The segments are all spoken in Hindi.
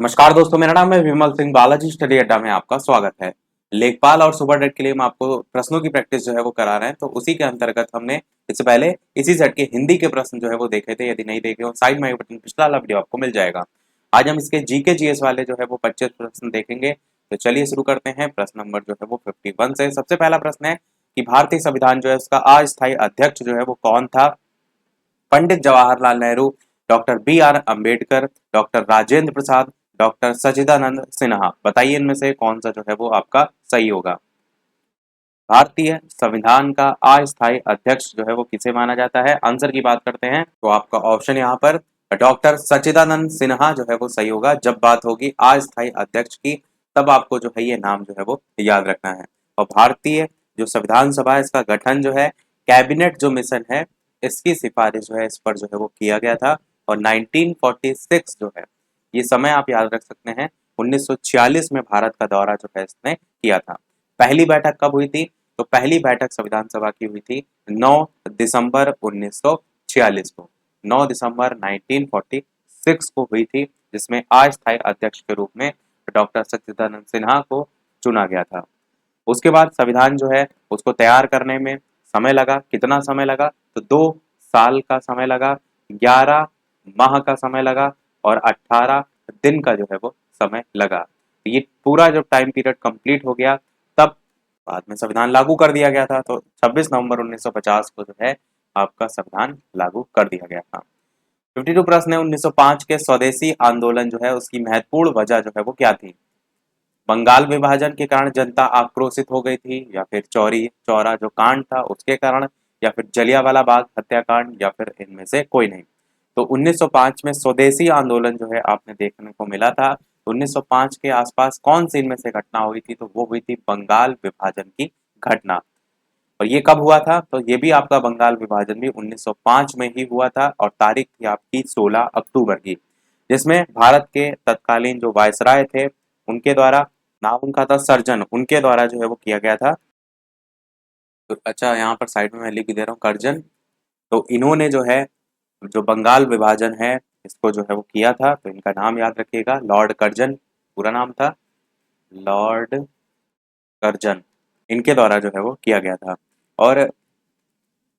नमस्कार दोस्तों, मेरा नाम है विमल सिंह। बालाजी स्टडी अड्डा में आपका स्वागत है। लेखपाल और सुपर डेट के लिए हम आपको प्रश्नों की प्रैक्टिस जो है वो करा रहे हैं। तो उसी के अंतर्गत हमने इससे पहले इसी सेट के हिंदी के प्रश्न जो है वो देखे थे। यदि नहीं देखे हो, साइड में एक बटन पिछला वाला वीडियो आपको मिल जाएगा। आज हम इसके जीके जीएस वाले जो है वो 25 प्रश्न देखेंगे। तो चलिए शुरू करते हैं। प्रश्न नंबर जो है वो 51 से। सबसे पहला प्रश्न है कि भारतीय संविधान जो है उसका अस्थायी अध्यक्ष जो है वो कौन था? Pandit Jawaharlal Nehru, doctor B R Ambedkar, doctor Rajendra Prasad, doctor Sachchidanand Sinha. बताइए इनमें से कौन सा जो है वो आपका सही होगा। भारतीय संविधान का अस्थायी अध्यक्ष जो है वो किसे माना जाता है? आंसर की बात करते हैं तो आपका ऑप्शन यहाँ पर डॉक्टर सच्चिदानंद सिन्हा जो है वो सही होगा। जब बात होगी अस्थायी अध्यक्ष की, तब आपको जो है ये नाम जो है वो याद रखना है। और भारतीय जो संविधान सभा है, इसका गठन जो है कैबिनेट जो मिशन है, इसकी सिफारिश जो है इस पर जो है वो किया गया था। और 1946 जो है, ये समय आप याद रख सकते हैं, 1946 में भारत का दौरा जो है इसने किया था। पहली बैठक कब हुई थी? तो पहली बैठक संविधान सभा की हुई थी 9 दिसंबर 1946 को। 9 दिसंबर 1946 को हुई थी, जिसमें अस्थायी अध्यक्ष के रूप में डॉक्टर सच्चिदानंद सिन्हा को चुना गया था। उसके बाद संविधान जो है उसको तैयार करने में समय लगा। कितना समय लगा? तो 2 साल का समय लगा, 11 माह का समय लगा और 18 दिन का जो है वो समय लगा। ये पूरा जब टाइम पीरियड कंप्लीट हो गया, तब बाद में संविधान लागू कर दिया गया था। तो 26 नवंबर 1950 को जो है आपका संविधान लागू कर दिया गया था। 52 प्रश्न है, 1905 के स्वदेशी आंदोलन जो है उसकी महत्वपूर्ण वजह जो है वो क्या थी? बंगाल विभाजन के कारण जनता आक्रोशित हो गई थी, या फिर चौरी चौरा जो कांड था उसके कारण, या फिर जलियांवाला बाग हत्याकांड, या फिर इनमें से कोई नहीं। तो 1905 में स्वदेशी आंदोलन जो है आपने देखने को मिला था। 1905 के आसपास कौन सी इनमें से घटना हुई थी? तो वो हुई थी बंगाल विभाजन की घटना। और ये कब हुआ था? तो ये भी आपका बंगाल विभाजन भी 1905 में ही हुआ था, और तारीख थी आपकी 16 अक्टूबर की, जिसमें भारत के तत्कालीन जो वायसराय थे उनके द्वारा, नाम उनका था सर्जन, उनके द्वारा जो है वो किया गया था। तो अच्छा, यहाँ पर साइड में मैं लिख दे रहा हूँ कर्जन। तो इन्होंने जो है, जो बंगाल विभाजन है, इसको जो है वो किया था। तो इनका नाम याद रखिएगा, लॉर्ड कर्जन पूरा नाम था, लॉर्ड कर्जन। इनके द्वारा जो है वो किया गया था। और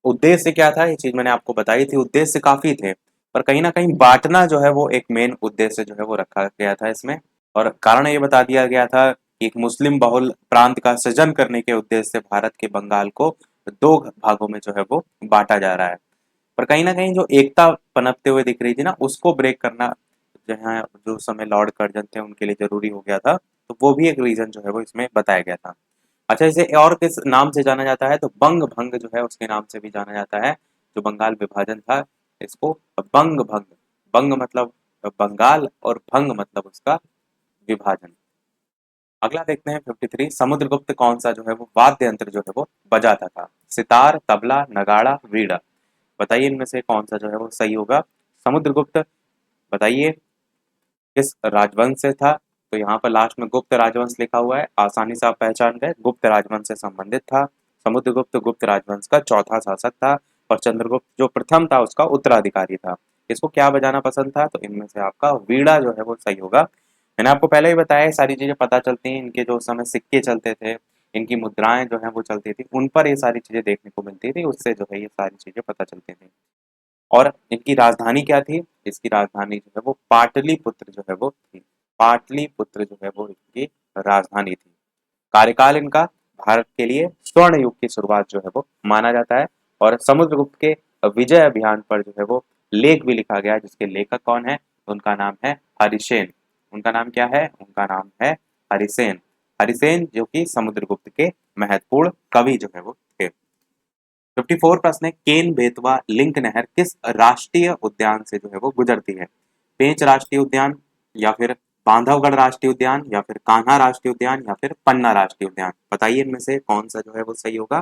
उद्देश्य क्या था, ये चीज मैंने आपको बताई थी। उद्देश्य काफी थे, पर कहीं ना कहीं बांटना जो है वो एक मेन उद्देश्य जो है वो रखा गया था इसमें। और कारण ये बता दिया गया था कि एक मुस्लिम बहुल प्रांत का सृजन करने के उद्देश्य से भारत के बंगाल को 2 भागों में जो है वो बांटा जा रहा है। पर कहीं ना कहीं जो एकता पनपते हुए दिख रही थी ना, उसको ब्रेक करना जो है, जो समय लॉर्ड कर्जन थे उनके लिए जरूरी हो गया था। तो वो भी एक रीजन जो है वो इसमें बताया गया था। अच्छा, इसे और किस नाम से जाना जाता है? तो बंग भंग जो है उसके नाम से भी जाना जाता है। जो बंगाल विभाजन था, इसको बंग भंग, बंग मतलब बंगाल और भंग मतलब उसका विभाजन। अगला देखते हैं 53। समुद्रगुप्त कौन सा जो है वो वाद्य यंत्र जो है वो बजाता था? सितार, तबला, नगाड़ा, वीणा। बताइए इनमें से कौन सा जो है वो सही होगा। समुद्रगुप्त, बताइए किस राजवंश से था? तो यहाँ पर लास्ट में गुप्त राजवंश लिखा हुआ है, आसानी से आप पहचान गए, गुप्त राजवंश से संबंधित था। समुद्रगुप्त गुप्त राजवंश का चौथा शासक था, और चंद्रगुप्त जो प्रथम था उसका उत्तराधिकारी था। इसको क्या बजाना पसंद था? तो इनमें से आपका वीणा जो है वो सही होगा। मैंने आपको पहले ही बताया, ये सारी चीजें पता चलती हैं। इनके जो उस समय सिक्के चलते थे, इनकी मुद्राएं जो है वो चलती थी, उन पर ये सारी चीजें देखने को मिलती थी। उससे जो है ये सारी चीजें पता चलती थी। और इनकी राजधानी क्या थी? इसकी राजधानी जो है वो पाटलिपुत्र जो है वो थी। पाटलिपुत्र जो है वो इनकी राजधानी थी। कार्यकाल इनका भारत के लिए स्वर्ण युग की शुरुआत जो है वो माना जाता है। और समुद्रगुप्त के विजय अभियान पर जो है वो लेख भी लिखा गया है, जिसके लेखक कौन है? उनका नाम है हरिसेन। उनका नाम क्या है? उनका नाम है हरिसेन। हरिसेन जो कि समुद्रगुप्त के महत्वपूर्ण कवि जो है वो थे। 54 प्रश्न है, केन बेतवा लिंक नहर किस राष्ट्रीय उद्यान से जो है वो गुजरती है? पेंच राष्ट्रीय उद्यान, या फिर बांधवगढ़ राष्ट्रीय उद्यान, या फिर कान्हा राष्ट्रीय उद्यान, या फिर पन्ना राष्ट्रीय उद्यान। बताइए इनमें से कौन सा जो है वो सही होगा।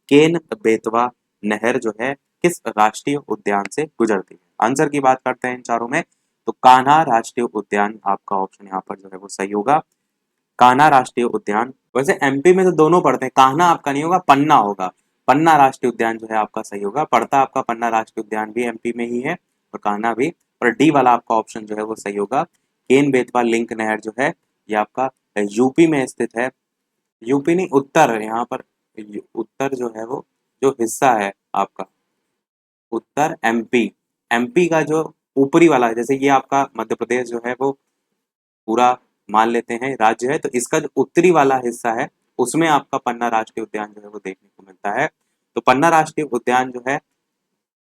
केन बेतवा नहर जो है किस राष्ट्रीय उद्यान से गुजरती है? आंसर की बात करते हैं इन चारों में, तो कान्हा राष्ट्रीय उद्यान आपका ऑप्शन यहाँ पर जो है वो सही होगा। कान्हा राष्ट्रीय उद्यान, वैसे एमपी में तो दोनों पड़ते हैं, कान्हा आपका नहीं होगा, पन्ना होगा। पन्ना राष्ट्रीय उद्यान जो है आपका सही होगा। पड़ता आपका पन्ना राष्ट्रीय उद्यान भी एमपी में ही है, और कान्हा भी। और डी वाला आपका ऑप्शन जो है वो सही होगा। केन बेतवा लिंक नहर जो है ये आपका यूपी में स्थित है। यूपी नहीं, उत्तर, यहाँ पर उत्तर जो है वो जो हिस्सा है आपका उत्तर एमपी, एमपी का जो ऊपरी वाला, जैसे ये आपका मध्य प्रदेश जो है वो पूरा मान लेते हैं राज्य है, तो इसका जो उत्तरी वाला हिस्सा है उसमें आपका पन्ना राष्ट्रीय उद्यान जो है वो देखने को मिलता है। तो पन्ना राष्ट्रीय उद्यान जो है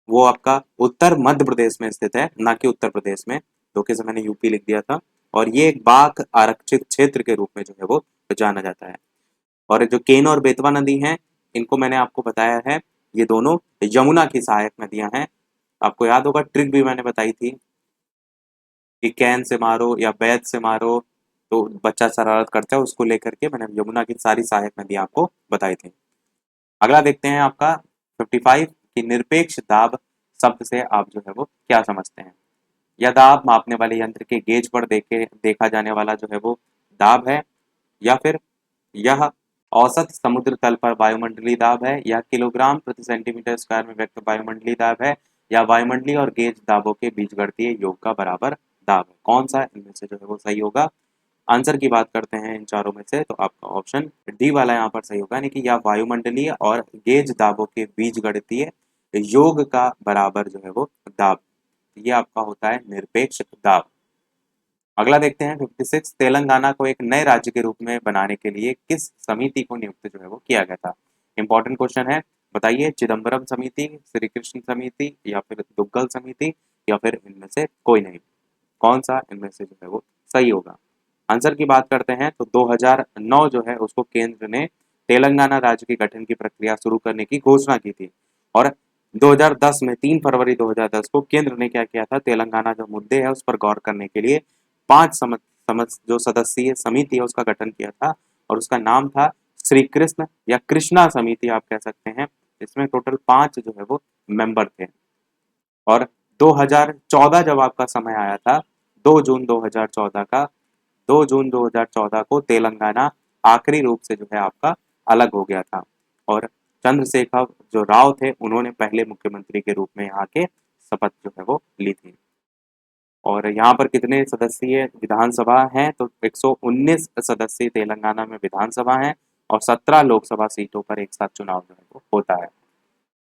वो आपका उत्तर मध्य प्रदेश में स्थित है, ना कि उत्तर प्रदेश में। धोखे से मैंने यूपी लिख दिया था। और ये एक बाघ आरक्षित क्षेत्र के रूप में जो है वो जाना जाता है। और जो केन और बेतवा नदी हैं, इनको मैंने आपको बताया है, ये दोनों यमुना की सहायक नदियां हैं। आपको याद होगा ट्रिक भी मैंने बताई थी कि कैन से मारो या बैत से मारो तो बच्चा शरारत करता है, उसको लेकर के मैंने यमुना की सारी सहायक नदियां आपको बताई थी। अगला देखते हैं आपका 55 की निरपेक्ष दाब शब्द से आप जो है वो क्या समझते हैं। यह दाब मापने वाले यंत्र के गेज पर देखा जाने वाला जो है वो दाब है, या फिर यह औसत समुद्र तल पर वायुमंडलीय दाब है, या किलोग्राम प्रति सेंटीमीटर स्क्वायर में व्यक्त वायुमंडलीय दाब है, या वायुमंडलीय और गेज दाबों के बीजगणितीय योग का बराबर दाब है। कौन सा इनमें से जो है वो सही होगा। आंसर की बात करते हैं इन चारों में से, तो आपका ऑप्शन डी वाला यहाँ पर सही होगा, यानी कि यह वायुमंडलीय और गेज दाबों के बीजगणितीय योग का बराबर जो है वो दाब, ये आपका होता है निरपेक्ष दाब। अगला देखते हैं 56, तेलंगाना को एक नए राज्य के रूप में बनाने के लिए किस समिति को नियुक्त जो है वो किया गया था। इंपॉर्टेंट क्वेश्चन है, बताइए चिदम्बरम समिति, श्री कृष्ण समिति, या फिर दुग्गल समिति, या फिर इनमें से कोई नहीं। कौन सा इनमें से जो है वो सही होगा। आंसर की बात करते हैं तो 2009 जो है उसको केंद्र ने तेलंगाना राज्य के गठन की प्रक्रिया शुरू करने की घोषणा की थी। और 2010 में 3 फरवरी 2010 को केंद्र ने क्या किया था, तेलंगाना जो मुद्दे है उस पर गौर करने के लिए 5 जो सदस्यीय समिति है उसका गठन किया था। और उसका नाम था श्री कृष्ण या कृष्णा समिति आप कह सकते हैं। इसमें टोटल 5 जो है वो मेंबर थे। और 2014 जब आपका समय आया था, 2 जून 2014 का 2 जून 2014 को तेलंगाना आखिरी रूप से जो है आपका अलग हो गया था। और चंद्रशेखर जो राव थे उन्होंने पहले मुख्यमंत्री के रूप में यहाँ के शपथ जो है वो ली थी। और यहाँ पर कितने सदस्यीय विधानसभा हैं, तो 119 सदस्यीय तेलंगाना में विधानसभा हैं और 17 लोकसभा सीटों पर एक साथ चुनाव जो है वो होता है।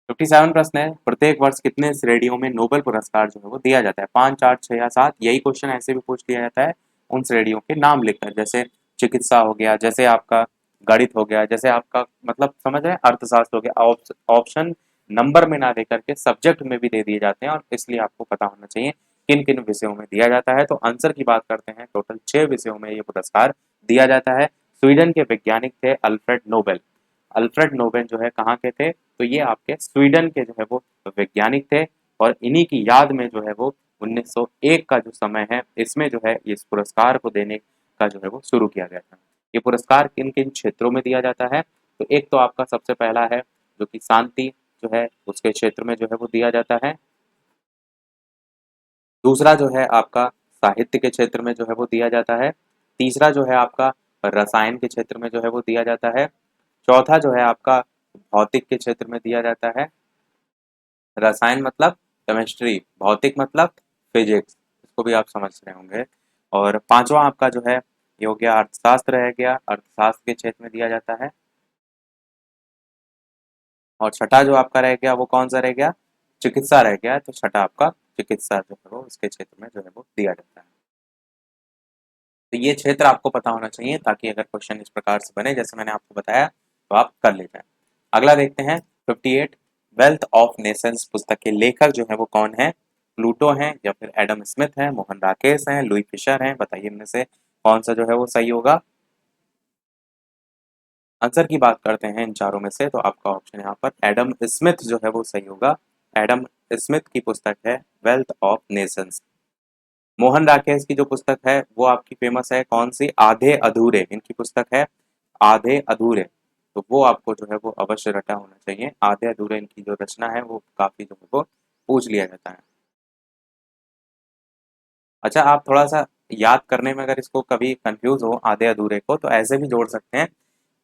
57 प्रश्न है, प्रत्येक वर्ष कितने श्रेणियों में नोबेल पुरस्कार जो है वो दिया जाता है। 5, 8, 6 या 7। यही क्वेश्चन ऐसे भी पूछ लिया जाता है उन श्रेणियों के नाम लिखकर, जैसे चिकित्सा हो गया, जैसे आपका गणित हो गया, जैसे आपका मतलब समझ रहे हैं अर्थशास्त्र हो गया। ऑप्शन नंबर में ना देकर के सब्जेक्ट में भी दे दिए जाते हैं, और इसलिए आपको पता होना चाहिए किन किन विषयों में दिया जाता है। तो आंसर की बात करते हैं, टोटल 6 विषयों में ये पुरस्कार दिया जाता है। स्वीडन के वैज्ञानिक थे अल्फ्रेड नोबेल। अल्फ्रेड नोबेल जो है कहाँ के थे, तो ये आपके स्वीडन के जो है वो वैज्ञानिक थे। और इन्हीं की याद में जो है वो 1901 का जो समय है इसमें जो है इस पुरस्कार को देने का जो है वो शुरू किया गया था। ये पुरस्कार किन किन क्षेत्रों में दिया जाता है, तो एक तो आपका सबसे पहला है जो कि शांति जो है उसके क्षेत्र में जो है वो दिया जाता है। दूसरा जो है आपका साहित्य के क्षेत्र में जो है वो दिया जाता है। तीसरा जो है आपका रसायन के क्षेत्र में जो है वो दिया जाता है। चौथा जो है आपका भौतिक के क्षेत्र में दिया जाता है। रसायन मतलब केमिस्ट्री, भौतिक मतलब फिजिक्स, इसको भी आप समझ रहे होंगे। और पांचवा आपका जो है ये हो गया अर्थशास्त्र रह गया, अर्थशास्त्र के क्षेत्र में दिया जाता है। और छठा जो आपका रह गया वो कौन सा रह गया, चिकित्सा रह गया है, तो छठा आपका चिकित्सा जो है वो उसके क्षेत्र में जो है वो दिया जाता है। तो ये क्षेत्र आपको पता होना चाहिए ताकि अगर क्वेश्चन इस प्रकार से बने जैसे मैंने आपको बताया तो आप कर ले जाए। अगला देखते हैं 58, वेल्थ ऑफ नेशंस पुस्तक के लेखक जो है वो कौन है। प्लूटो हैं, या फिर एडम स्मिथ हैं, मोहन राकेश हैं, लुई फिशर हैं। बताइए इनमें से कौन सा जो है वो सही होगा। आंसर की बात करते हैं इन चारों में से, तो आपका ऑप्शन यहाँ पर एडम स्मिथ जो है वो सही होगा। एडम स्मिथ की पुस्तक है wealth of Nations. Mohan Rakesh की जो पुस्तक है वो आपकी फेमस है कौन सी, आधे अधूरे, इनकी पुस्तक है आधे अधूरे। तो वो आपको जो है वो अवश्य रटा होना चाहिए। आधे अधूरे इनकी जो रचना है वो काफी जो है वो पूछ लिया जाता है। अच्छा, आप थोड़ा सा याद करने में अगर इसको कभी कंफ्यूज हो आधे अधूरे को, तो ऐसे भी जोड़ सकते हैं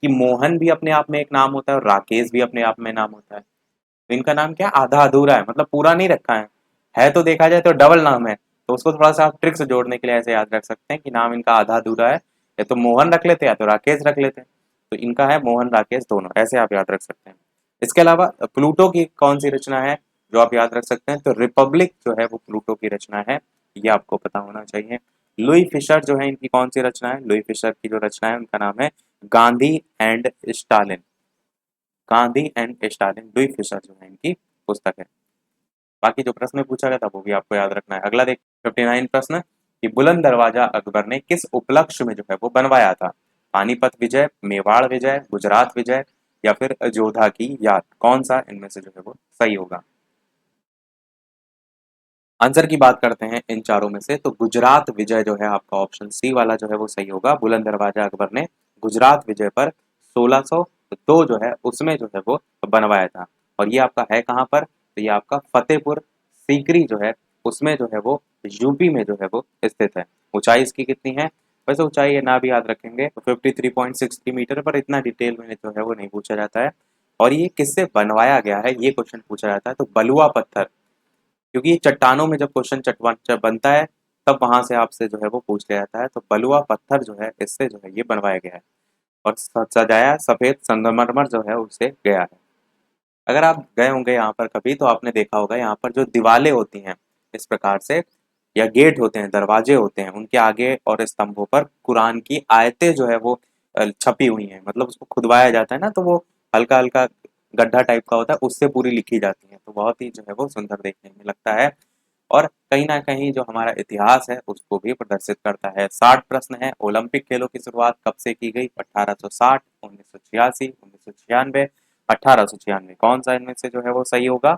कि मोहन भी अपने आप में एक नाम होता है और राकेश भी अपने आप में नाम होता है। तो इनका नाम क्या है, आधा अधूरा है, मतलब पूरा नहीं रखा है तो देखा जाए तो डबल नाम है। तो उसको थोड़ा सा आप ट्रिक से जोड़ने के लिए ऐसे याद रख सकते हैं कि नाम इनका आधा अधूरा है, या तो मोहन रख लेते हैं या तो राकेश रख लेते हैं। तो इनका है मोहन राकेश दोनों, ऐसे आप याद रख सकते हैं। इसके अलावा प्लूटो की कौन सी रचना है जो आप याद रख सकते हैं, तो रिपब्लिक जो है वो प्लूटो की रचना है, ये आपको पता होना चाहिए। लुई फिशर जो है इनकी कौन सी रचना है, लुई फिशर की जो रचना है उनका नाम है Gandhi and Stalin. Gandhi and Stalin Louis Fischer जो है इनकी पुस्तक है। बाकी जो प्रश्न पूछा गया था वो भी आपको याद रखना है। अगला देख 59 प्रश्न कि बुलंद दरवाजा अकबर ने किस उपलक्ष्य में जो है वो बनवाया था, पानीपत विजय, मेवाड़ विजय, गुजरात विजय या फिर जोधा की याद, कौन सा इनमें से जो है वो सही होगा। आंसर की बात करते हैं इन चारों में से, तो गुजरात विजय जो है आपका ऑप्शन सी वाला जो है वो सही होगा। बुलंद दरवाजा अकबर ने गुजरात विजय पर 1602 जो है उसमें जो है वो बनवाया था। और ये आपका है कहाँ पर, तो ये आपका फतेहपुर सीकरी जो है उसमें जो है वो यूपी में जो है वो स्थित है। ऊंचाई इसकी कितनी है, वैसे ऊंचाई है ना भी याद रखेंगे तो 53.63 मीटर, पर इतना डिटेल में जो है वो नहीं पूछा जाता है। और ये किससे बनवाया गया है ये क्वेश्चन पूछा जाता है, तो बलुआ पत्थर, क्योंकि ये चट्टानों में जब क्वेश्चन चटवा जब बनता है तब वहां से आपसे जो है वो पूछ लिया जाता है। तो बलुआ पत्थर जो है इससे जो है ये बनवाया गया है, और सजाया सफेद संगमरमर जो है उससे गया है। अगर आप गए होंगे यहाँ पर कभी तो आपने देखा होगा यहाँ पर जो दीवारें होती हैं इस प्रकार से, या गेट होते हैं, दरवाजे होते हैं, उनके आगे और स्तंभों पर कुरान की आयतें जो है वो छपी हुई हैं। मतलब उसको खुदवाया जाता है ना, तो वो हल्का हल्का गड्ढा टाइप का होता है, उससे पूरी लिखी जाती है, तो बहुत ही जो है वो सुंदर देखने में लगता है। और कहीं न कहीं जो हमारा इतिहास है उसको भी प्रदर्शित करता है। 60 प्रश्न है, ओलंपिक खेलों की शुरुआत कब से की गई, 1860, 1986, 1996, 1896, कौन सा इनमें से जो है वो सही होगा।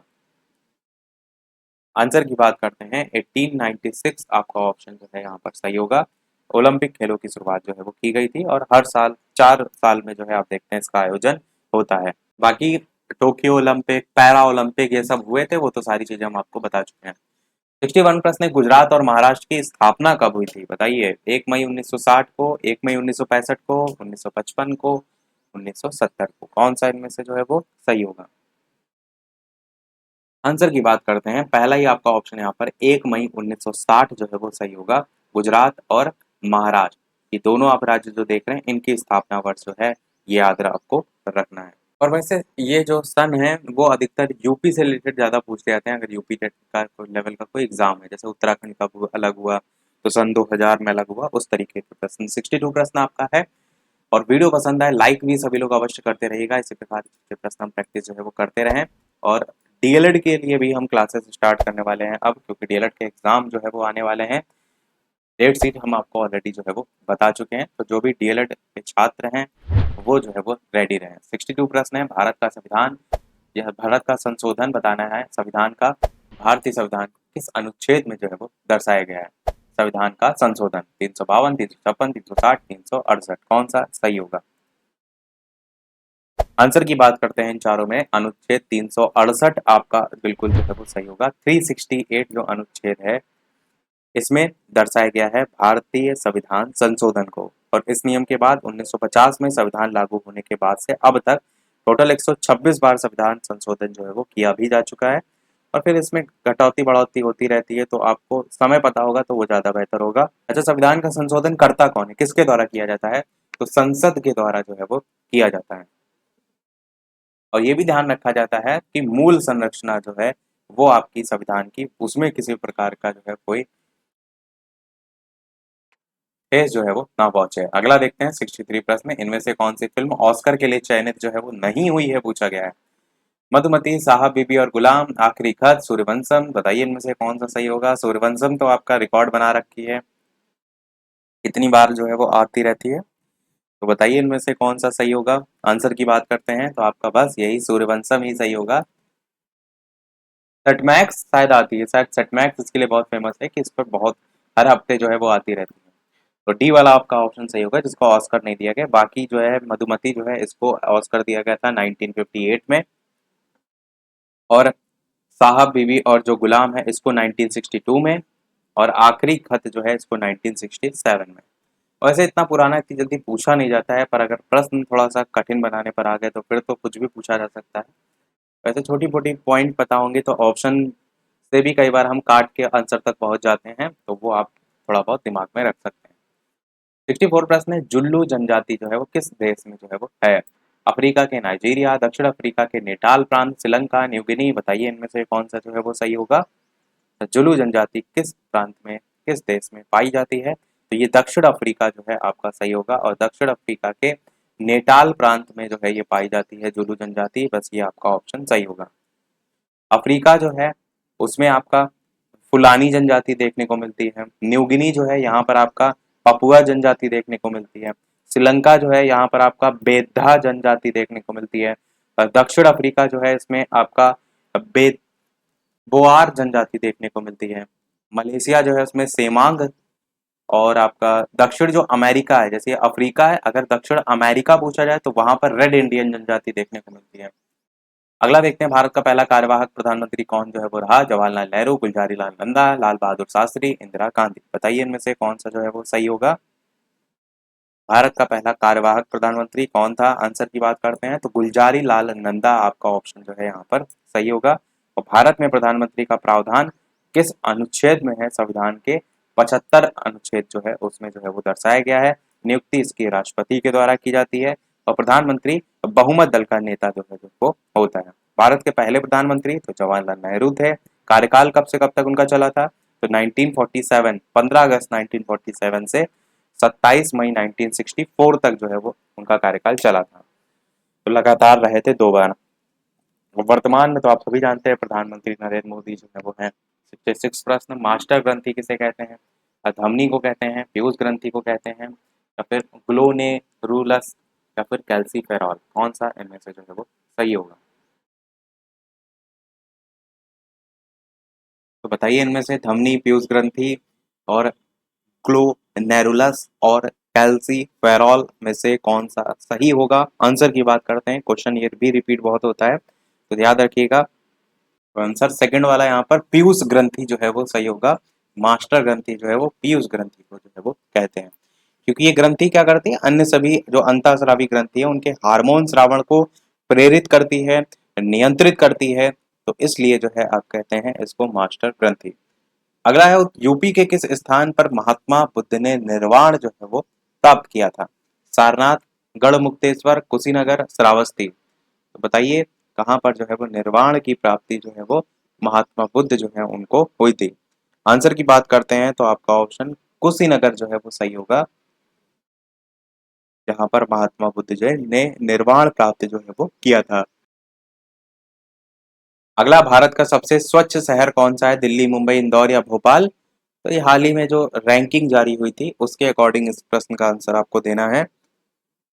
आंसर की बात करते हैं 1896 आपका ऑप्शन जो है यहाँ पर सही होगा। ओलंपिक खेलों की शुरुआत जो है वो की गई थी, और हर साल 4 साल में जो है आप देखते हैं इसका आयोजन होता है। बाकी टोक्यो ओलंपिक, पैरा ओलंपिक ये सब हुए थे, वो तो सारी चीजें हम आपको बता चुके हैं। 61 प्रश्न है, गुजरात और महाराष्ट्र की स्थापना कब हुई थी बताइए। 1 मई 1960 को, 1 मई 1965 को, 1955 को, 1970 को, कौन सा इनमें से जो है वो सही होगा। आंसर की बात करते हैं, पहला ही आपका ऑप्शन यहाँ पर 1 मई 1960 जो है वो सही होगा। गुजरात और महाराष्ट्र ये दोनों आप राज्य जो देख रहे हैं इनकी स्थापना वर्ष जो है ये याद आपको रखना है। और वैसे ये जो सन है वो अधिकतर यूपी से रिलेटेड ज़्यादा पूछते जाते हैं। अगर यूपी टेट का कोई लेवल का कोई एग्जाम है, जैसे उत्तराखंड का अलग हुआ तो सन 2000 में अलग हुआ, उस तरीके के प्रश्न। 62 प्रश्न आपका है। और वीडियो पसंद आए लाइक भी सभी लोग अवश्य करते रहिएगा, इसी प्रकार के प्रश्न हम प्रैक्टिस जो है वो करते रहें। और डीएलएड के लिए भी हम क्लासेस स्टार्ट करने वाले हैं अब, क्योंकि डीएलएड के एग्जाम जो है वो आने वाले हैं। डेट शीट हम आपको ऑलरेडी जो है वो बता चुके हैं, तो जो भी डीएलएड के छात्र हैं वो जो है वो रेडी रहें। 62 प्रश्न है, भारत का संविधान, यह भारत का संशोधन बताना है। संविधान का, भारतीय संविधान किस अनुच्छेद में जो है वो दर्शाया गया है। संविधान का संशोधन 352, 356, 360, 368, कौन सा सही होगा। आंसर की बात करते हैं इन चारों में, अनुच्छेद 368 आपका बिल्कुल जो है वो सही होगा। 368 जो अनुच्छेद है इसमें दर्शाया गया है भारतीय संविधान संशोधन को। और इस नियम के बाद 1950 में संविधान लागू होने के बाद से अब तक टोटल 126 बार संविधान संशोधन जो है वो किया भी जा चुका है। और फिर इसमें घटौती बढ़ोतरी होती रहती है, तो आपको समय पता होगा तो वो ज्यादा बेहतर होगा। अच्छा, संविधान का संशोधन करता कौन है, किसके द्वारा किया जाता है, तो संसद के द्वारा जो है वो किया जाता है। और ये भी ध्यान रखा जाता है कि मूल संरचना जो है वो आपकी संविधान की, उसमें किसी प्रकार का जो है कोई ठेस जो है वो ना पहुंचे। अगला देखते हैं 63 प्रश्न, इनमें से कौन सी फिल्म ऑस्कर के लिए चयनित जो है वो नहीं हुई है पूछा गया है। मधुमती, साहब बीबी और गुलाम, आखिरी खत, सूर्यवंशम, बताइए इनमें से कौन सा सही होगा। सूर्यवंशम तो आपका रिकॉर्ड बना रखी है, कितनी बार जो है वो आती रहती है, तो बताइए इनमें से कौन सा सही होगा। आंसर की बात करते हैं तो आपका बस यही सूर्यवंशम ही सही होगा। सेटमैक्स शायद आती है, शायद सेटमैक्स इसके लिए बहुत फेमस है कि इस पर बहुत हर हफ्ते जो है वो आती रहती है। तो डी वाला आपका ऑप्शन सही होगा, जिसको ऑस्कर नहीं दिया गया। बाकी जो है मधुमती जो है इसको ऑस्कर दिया गया था 1958 में, और साहब बीवी और जो गुलाम है इसको 1962 में, और आखिरी खत जो है इसको 1967 में। वैसे इतना पुराना इतनी जल्दी पूछा नहीं जाता है, पर अगर प्रश्न थोड़ा सा कठिन बनाने पर आ गए तो फिर तो कुछ भी पूछा जा सकता है। वैसे छोटी मोटी पॉइंट पता होंगे तो ऑप्शन से भी कई बार हम काट के आंसर तक पहुंच जाते हैं, तो वो आप थोड़ा बहुत दिमाग में रख सकते हैं। 64 प्रश्न है, जुल्लू जनजाति जो है वो किस देश में जो है वो है? अफ्रीका के नाइजीरिया, दक्षिण अफ्रीका के नेटाल प्रांत, श्रीलंका, न्यू गिनी, बताइए इनमें से कौन सा जो है वो सही होगा? जुलू जनजाति किस प्रांत में, किस देश में पाई जाती है? तो ये दक्षिण अफ्रीका जो है आपका सही होगा, और दक्षिण अफ्रीका के नेटाल प्रांत में जो है ये पाई जाती है जुलू जनजाति, बस ये आपका ऑप्शन सही होगा। अफ्रीका जो है उसमें आपका फुलानी जनजाति देखने को मिलती है। न्यू गिनी जो है यहाँ पर आपका पपुआ जनजाति देखने को मिलती है। श्रीलंका जो है यहाँ पर आपका बेद्धा जनजाति देखने को मिलती है। दक्षिण अफ्रीका जो है इसमें आपका बे बोआर जनजाति देखने को मिलती है। मलेशिया जो है उसमें सेमांग, और आपका दक्षिण जो अमेरिका है, जैसे अफ्रीका है, अगर दक्षिण अमेरिका पूछा जाए तो वहां पर रेड इंडियन जनजाति देखने को मिलती है। अगला देखते हैं, भारत का पहला कार्यवाहक प्रधानमंत्री कौन जो है वो रहा? जवाहरलाल नेहरू, गुलजारी लाल नंदा, लाल बहादुर शास्त्री, इंदिरा गांधी, बताइए इनमें से कौन सा जो है वो सही होगा? भारत का पहला कार्यवाहक प्रधानमंत्री कौन था? आंसर की बात करते हैं तो गुलजारी लाल नंदा आपका ऑप्शन जो है यहाँ पर सही होगा। और भारत में प्रधानमंत्री का प्रावधान किस अनुच्छेद में है? संविधान के 75 अनुच्छेद जो है उसमें जो है वो दर्शाया गया है। नियुक्ति इसकी राष्ट्रपति के द्वारा की जाती है, और प्रधानमंत्री बहुमत दल का नेता जो है वो होता है। भारत के पहले प्रधानमंत्री तो जवाहरलाल नेहरू थे। कार्यकाल कब से कब तक उनका चला था? तो 1947, 15 अगस्त 1947 से 27 मई 1964 तक जो है वो उनका कार्यकाल चला था। तो लगातार रहे थे 2 बार। वर्तमान में तो आप सभी जानते हैं प्रधानमंत्री नरेंद्र मोदी जो है वो है। 66 प्रश्न, मास्टर ग्रंथि किसे कहते हैं? अधमनी को कहते हैं, पीयूष ग्रंथि को कहते हैं, या फिर ग्लोनेरुलस, या फिर कैल्सीफेरॉल, कौन सा इनमें से जो है वो सही होगा? तो बताइए इनमें से धमनी, पीयूष ग्रंथि और ग्लोनेरुलस और कैल्सीफेरॉल में से कौन सा सही होगा? आंसर की बात करते हैं, क्वेश्चन ये भी रिपीट बहुत होता है तो याद रखिएगा। तो आंसर सेकंड वाला यहाँ पर पीयूष ग्रंथि जो है वो सही होगा। मास्टर ग्रंथि जो है वो पीयूष ग्रंथि को जो है वो कहते हैं, क्योंकि ये ग्रंथि क्या करती है, अन्य सभी जो अंतःस्रावी ग्रंथि है उनके हार्मोन स्रावण को प्रेरित करती है, नियंत्रित करती है, तो इसलिए जो है आप कहते हैं इसको मास्टर ग्रंथि। अगला है, यूपी के किस स्थान पर महात्मा बुद्ध ने निर्वाण जो है वो प्राप्त किया था? सारनाथ, गढ़मुक्तेश्वर, कुशीनगर, श्रावस्ती, तो बताइए कहाँ पर जो है वो निर्वाण की प्राप्ति जो है वो महात्मा बुद्ध जो है उनको हुई थी? आंसर की बात करते हैं तो आपका ऑप्शन कुशीनगर जो है वो सही होगा, जहां पर महात्मा बुद्ध जो है ने निर्वाण प्राप्ति जो है वो किया था। अगला, भारत का सबसे स्वच्छ शहर कौन सा है? दिल्ली, मुंबई, इंदौर या भोपाल? तो ये हाल ही में जो रैंकिंग जारी हुई थी उसके अकॉर्डिंग इस प्रश्न का आंसर आपको देना है।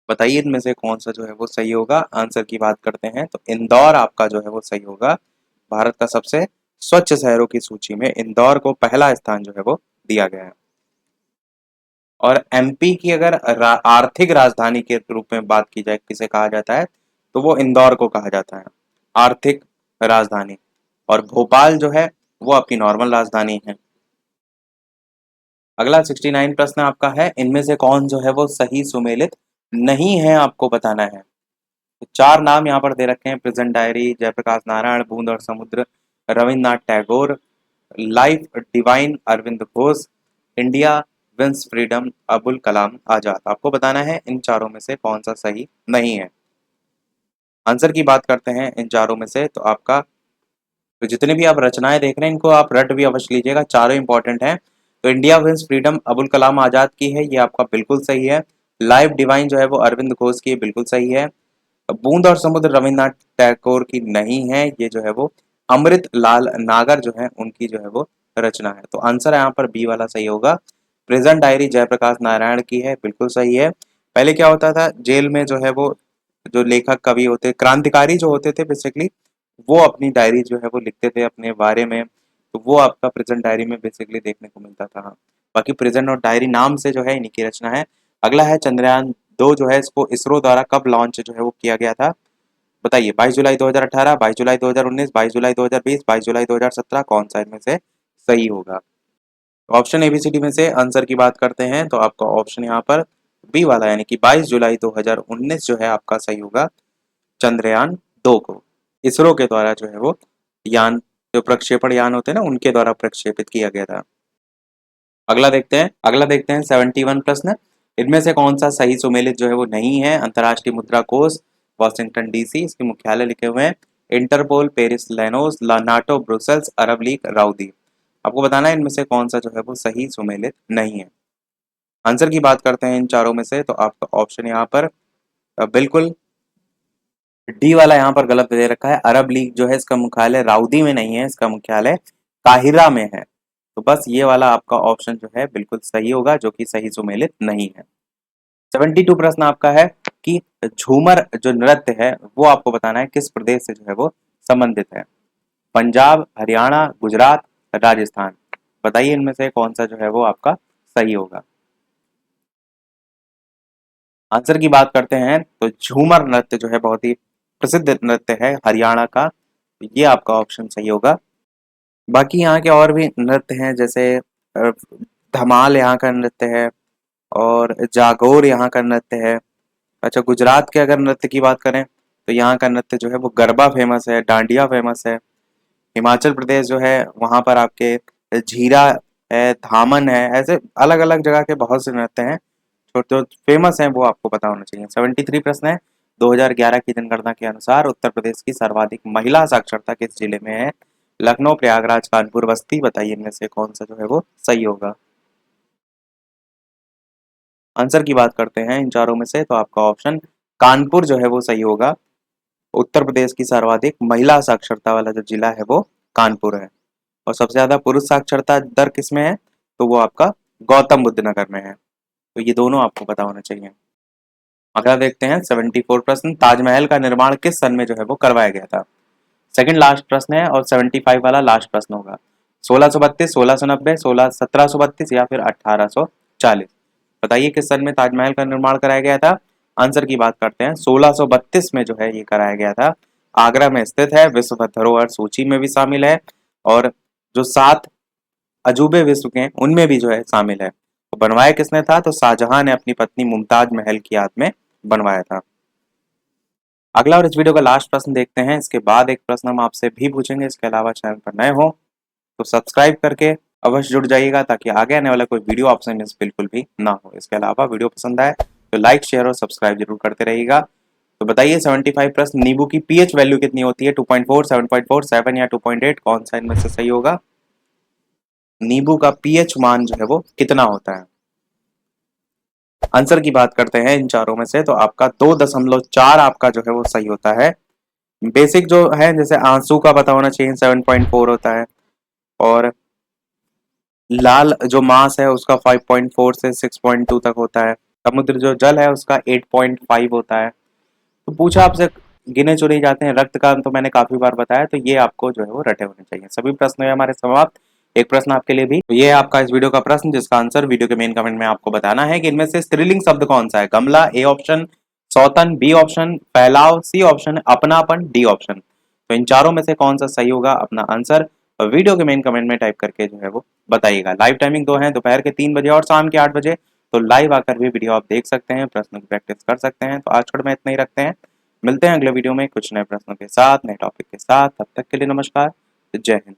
बताइए इनमें से कौन सा जो है वो सही होगा? आंसर की बात करते हैं तो इंदौर आपका जो है वो सही होगा। भारत का सबसे स्वच्छ शहरों की सूची में इंदौर को पहला स्थान जो है वो दिया गया है। और एमपी की अगर आर्थिक राजधानी के रूप में बात की जाए किसे कहा जाता है, तो वो इंदौर को कहा जाता है आर्थिक राजधानी, और भोपाल जो है वो आपकी नॉर्मल राजधानी है। अगला 69 प्रश्न आपका है, इनमें से कौन जो है वो सही सुमेलित नहीं है, आपको बताना है। तो 4 नाम यहाँ पर दे रखे हैं, present diary, Jayaprakash Narayan, Boond aur Samudra, Rabindranath Tagore, life divine Aurobindo Ghosh, India wins freedom Abul Kalam Azad. आपको बताना है इन चारों में से कौन सा सही नहीं है। आंसर की बात करते हैं इन चारों में से, तो आपका तो जितने भी आप रचनाएं देख रहे हैं इनको आप रट भी अवश्य लीजिएगा, चारों इंपॉर्टेंट हैं। तो India wins freedom Abul Kalam आजाद की है, ये आपका बिल्कुल सही है। लाइफ डिवाइन जो है वो अरविंद घोष की बिल्कुल सही है। बूंद और समुद्र रविन्द्रनाथ टैगोर की नहीं है, ये जो है वो अमृत लाल नागर जो है उनकी जो है वो रचना है। तो आंसर यहाँ पर बी वाला सही होगा। प्रेजेंट डायरी जयप्रकाश नारायण की है, बिल्कुल सही है। पहले क्या होता था, जेल में जो है वो जो लेखक कवि होते, क्रांतिकारी जो होते थे बेसिकली, वो अपनी डायरी जो है वो लिखते थे अपने बारे में, तो वो आपका प्रेजेंट डायरी में बेसिकली देखने को मिलता था। हाँ, बाकी प्रेजेंट और डायरी नाम से जो है इन्हीं की रचना है। अगला है, चंद्रयान 2 जो है इसको इसरो द्वारा कब लॉन्च जो है वो किया गया था? बताइए, 22 जुलाई 2018, 22 जुलाई 2019, 22 जुलाई 2020, 22 जुलाई 2017, कौन सा इनमें से सही होगा? ऑप्शन एबीसीडी में से आंसर की बात करते हैं तो आपका ऑप्शन यहाँ पर बी वाला यानी कि 22 जुलाई 2019 जो है आपका सही होगा, चंद्रयान 2 को इसरो के द्वारा जो है वो यान जो प्रक्षेपण यान होते हैं ना उनके द्वारा प्रक्षेपित किया गया था। अगला देखते हैं 71 प्रश्न। इनमें से कौन सा सही सुमेलित जो है वो नहीं है? अंतर्राष्ट्रीय मुद्रा कोष, वॉशिंगटन डीसी, इसके मुख्यालय लिखे हुए हैं इंटरपोल, पेरिस, लेनोस, नाटो, ब्रुसेल्स, अरब लीग, राउदी। आपको बताना है इनमें से कौन सा जो है वो सही सुमेलित नहीं है। आंसर की बात करते हैं इन चारों में से, तो आपका ऑप्शन यहाँ पर बिल्कुल डी वाला यहाँ पर गलत दे रखा है। अरब लीग जो है इसका मुख्यालय राउदी में नहीं है, इसका मुख्यालय काहिरा में है। तो बस ये वाला आपका ऑप्शन जो है बिल्कुल सही होगा, जो कि सही सुमेलित नहीं है। 72 प्रश्न आपका है कि झूमर जो नृत्य है वो आपको बताना है किस प्रदेश से जो है वो संबंधित है? पंजाब, हरियाणा, गुजरात, राजस्थान। बताइए इनमें से कौन सा जो है वो आपका सही होगा। आंसर की बात करते हैं तो झूमर नृत्य जो है बहुत ही प्रसिद्ध नृत्य है हरियाणा का, तो ये आपका ऑप्शन सही होगा। बाकी यहाँ के और भी नृत्य हैं, जैसे धमाल यहाँ का नृत्य है और जागोर यहाँ का नृत्य है। अच्छा, गुजरात के अगर नृत्य की बात करें तो यहाँ का नृत्य जो है वो गरबा फेमस है, डांडिया फेमस है। हिमाचल प्रदेश जो है वहाँ पर आपके झीरा है, धामन है, ऐसे अलग अलग जगह के बहुत से नृत्य हैं जो फेमस हैं, वो आपको पता होना चाहिए। 73 प्रश्न है। 2011 की जनगणना के अनुसार उत्तर प्रदेश की सर्वाधिक महिला साक्षरता किस जिले में है? लखनऊ, प्रयागराज, कानपुर, बस्ती। बताइए इनमें से कौन सा जो है वो सही होगा। आंसर की बात करते हैं इन चारों में से, तो आपका ऑप्शन कानपुर जो है वो सही होगा। उत्तर प्रदेश की सर्वाधिक महिला साक्षरता वाला जो जिला है वो कानपुर है। और सबसे ज्यादा पुरुष साक्षरता दर किसमें है? तो वो आपका गौतम बुद्ध नगर में है। तो ये दोनों आपको पता होना चाहिए। अगला देखते हैं 74 प्रश्न। ताजमहल का निर्माण किस सन में जो है वो करवाया गया था? सेकंड लास्ट प्रश्न है और 75 वाला लास्ट प्रश्न होगा। 1632, 1690, 1732 या फिर 1840। बताइए किस सन में ताजमहल का निर्माण कराया गया था? आंसर की बात करते हैं 1632 में जो है ये कराया गया था। आगरा में स्थित है, विश्व धरोहर सूची में भी शामिल है और जो 7 अजूबे विश्व के उनमें भी जो है शामिल है। तो बनवाया किसने था? तो शाहजहां ने अपनी पत्नी मुमताज महल की याद में बनवाया था। अगला और इस वीडियो का लास्ट प्रश्न देखते हैं, इसके बाद एक प्रश्न हम आपसे भी पूछेंगे। इसके अलावा चैनल पर नए हो तो सब्सक्राइब करके अवश्य जुड़ जाइएगा, ताकि आगे आने वाला कोई वीडियो आपसे मिस बिल्कुल भी ना हो। इसके अलावा वीडियो पसंद आए तो लाइक, शेयर और सब्सक्राइब जरूर करते रहिएगा। तो बताइए 75 प्रश्न। नींबू की पीएच वैल्यू कितनी होती है? 2.4, 7.4, 7 या 2.8? कौन सा इनमें से सही होगा? नींबू का पीएच मान जो है वो कितना होता है? आंसर की बात करते हैं इन चारों में से, तो आपका 2.4 आपका जो है वो सही होता है। बेसिक जो है, जैसे आंसू का पता होना चाहिए 7.4 होता है, और लाल जो मांस है उसका 5.4 से 6.2 तक होता है। समुद्र जो जल है उसका 8.5 होता है। तो पूछा आपसे गिने चुने जाते हैं रक्त का, तो मैंने काफी बार बताया, तो ये आपको जो है वो रटे होने चाहिए। सभी प्रश्न है हमारे समाप्त। एक प्रश्न आपके लिए भी, तो ये है आपका इस वीडियो का प्रश्न, जिसका आंसर वीडियो के मेन कमेंट में आपको बताना है कि इनमें से स्त्रीलिंग शब्द कौन सा है? गमला A option, Sautan B option, फैलाव सी ऑप्शन, अपनापन डी ऑप्शन। तो इन चारों में से कौन सा सही होगा? अपना आंसर वीडियो के मेन कमेंट में टाइप करके जो है वो बताइएगा। लाइव टाइमिंग दो है, दोपहर के 3 बजे और शाम के 8 बजे। तो लाइव आकर भी वीडियो आप देख सकते हैं, प्रश्नों की प्रैक्टिस कर सकते हैं। तो आज छोड़ में इतना ही रखते हैं। मिलते हैं अगले वीडियो में कुछ नए प्रश्नों के साथ, नए टॉपिक के साथ। तब तक के लिए नमस्कार, जय हिंद।